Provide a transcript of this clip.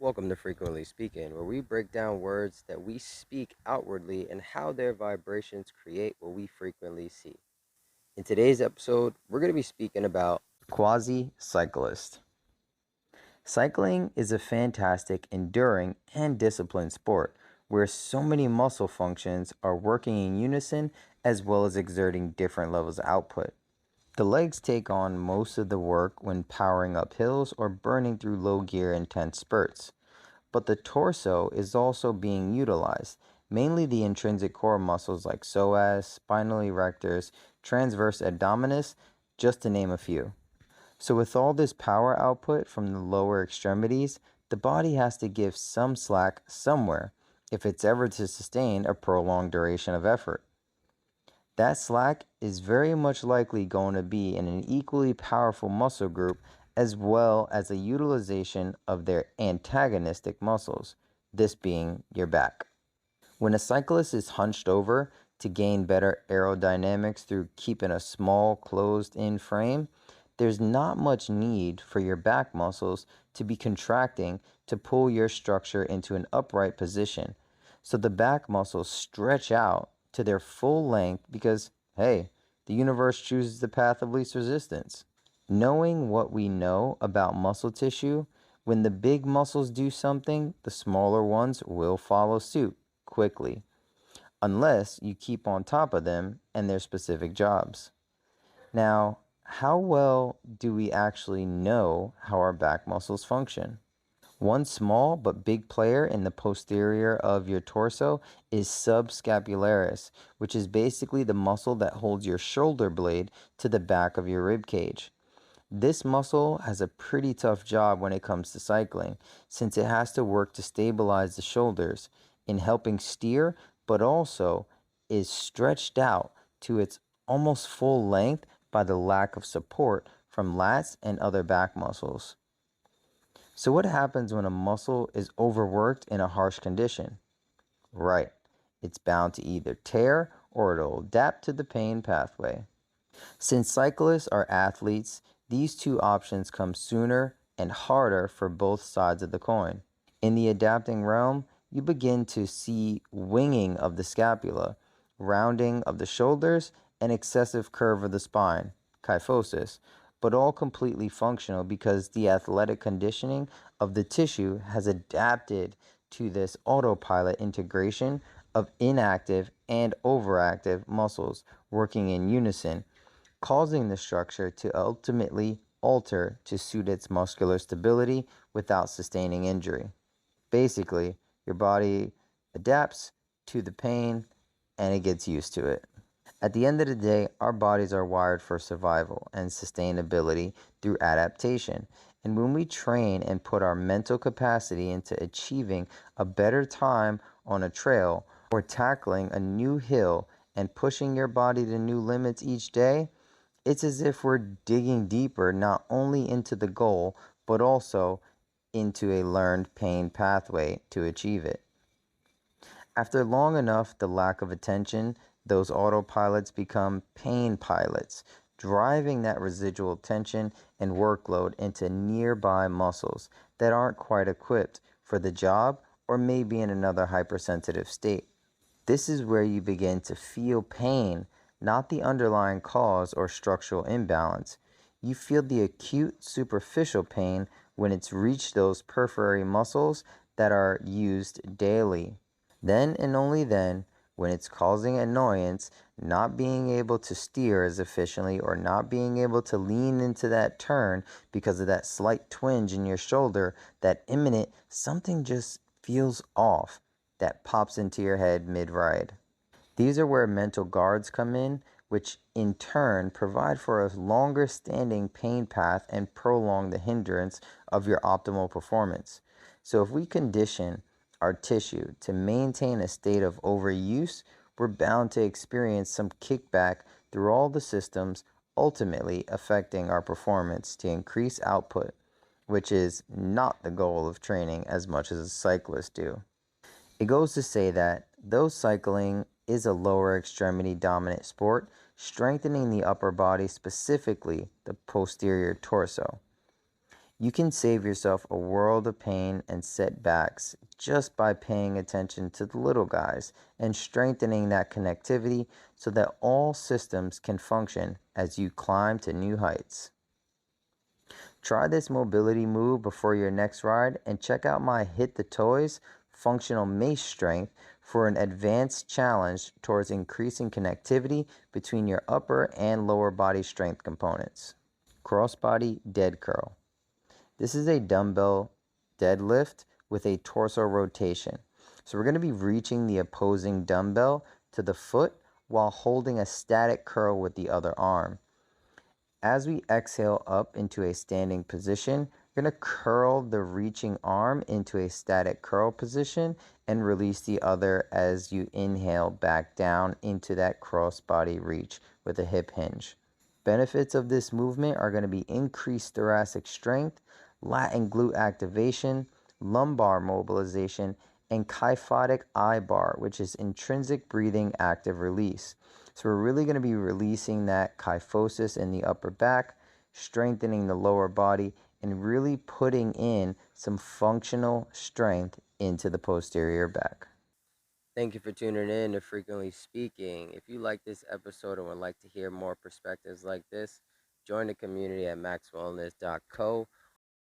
Welcome to Frequently Speaking, where we break down words that we speak outwardly and how their vibrations create what we frequently see. In today's episode, we're going to be speaking about Quasi Cyclist. Cycling is a fantastic, enduring, and disciplined sport where so many muscle functions are working in unison as well as exerting different levels of output. The legs take on most of the work when powering up hills or burning through low gear intense spurts. But the torso is also being utilized, mainly the intrinsic core muscles like psoas, spinal erectors, transverse abdominis, just to name a few. So with all this power output from the lower extremities, the body has to give some slack somewhere if it's ever to sustain a prolonged duration of effort. That slack is very much likely going to be in an equally powerful muscle group as well as a utilization of their antagonistic muscles, this being your back. When a cyclist is hunched over to gain better aerodynamics through keeping a small closed-in frame, there's not much need for your back muscles to be contracting to pull your structure into an upright position. So the back muscles stretch out to their full length because, hey, the universe chooses the path of least resistance. Knowing what we know about muscle tissue, when the big muscles do something, the smaller ones will follow suit quickly, unless you keep on top of them and their specific jobs. Now, how well do we actually know how our back muscles function? One small but big player in the posterior of your torso is subscapularis, which is basically the muscle that holds your shoulder blade to the back of your rib cage. This muscle has a pretty tough job when it comes to cycling, since it has to work to stabilize the shoulders in helping steer, but also is stretched out to its almost full length by the lack of support from lats and other back muscles. So what happens when a muscle is overworked in a harsh condition? Right, it's bound to either tear or it'll adapt to the pain pathway. Since cyclists are athletes, these two options come sooner and harder for both sides of the coin. In the adapting realm, you begin to see winging of the scapula, rounding of the shoulders, and excessive curve of the spine, kyphosis, but all completely functional because the athletic conditioning of the tissue has adapted to this autopilot integration of inactive and overactive muscles working in unison, causing the structure to ultimately alter to suit its muscular stability without sustaining injury. Basically, your body adapts to the pain and it gets used to it. At the end of the day, our bodies are wired for survival and sustainability through adaptation. And when we train and put our mental capacity into achieving a better time on a trail or tackling a new hill and pushing your body to new limits each day, it's as if we're digging deeper not only into the goal, but also into a learned pain pathway to achieve it. After long enough, the lack of attention, those autopilots become pain pilots, driving that residual tension and workload into nearby muscles that aren't quite equipped for the job or may be in another hypersensitive state. This is where you begin to feel pain, not the underlying cause or structural imbalance. You feel the acute superficial pain when it's reached those periphery muscles that are used daily. Then and only then, when it's causing annoyance, not being able to steer as efficiently or not being able to lean into that turn because of that slight twinge in your shoulder, that imminent something just feels off that pops into your head mid-ride. These are where mental guards come in, which in turn provide for a longer standing pain path and prolong the hindrance of your optimal performance. So if we condition our tissue to maintain a state of overuse, we're bound to experience some kickback through all the systems, ultimately affecting our performance to increase output, which is not the goal of training as much as cyclists do. It goes to say that though cycling is a lower extremity dominant sport, strengthening the upper body, specifically the posterior torso, You can save yourself a world of pain and setbacks just by paying attention to the little guys and strengthening that connectivity so that all systems can function as you climb to new heights. Try this mobility move before your next ride and check out my Hit the Toys functional mace strength for an advanced challenge towards increasing connectivity between your upper and lower body strength components. Crossbody dead curl. This is a dumbbell deadlift with a torso rotation. So we're going to be reaching the opposing dumbbell to the foot while holding a static curl with the other arm. As we exhale up into a standing position, we're going to curl the reaching arm into a static curl position and release the other as you inhale back down into that crossbody reach with a hip hinge. Benefits of this movement are going to be increased thoracic strength, lat and glute activation, lumbar mobilization, and kyphotic eye bar, which is intrinsic breathing active release. So we're really going to be releasing that kyphosis in the upper back, strengthening the lower body, and really putting in some functional strength into the posterior back. Thank you for tuning in to Frequently Speaking. If you like this episode and would like to hear more perspectives like this, join the community at maxwellness.co.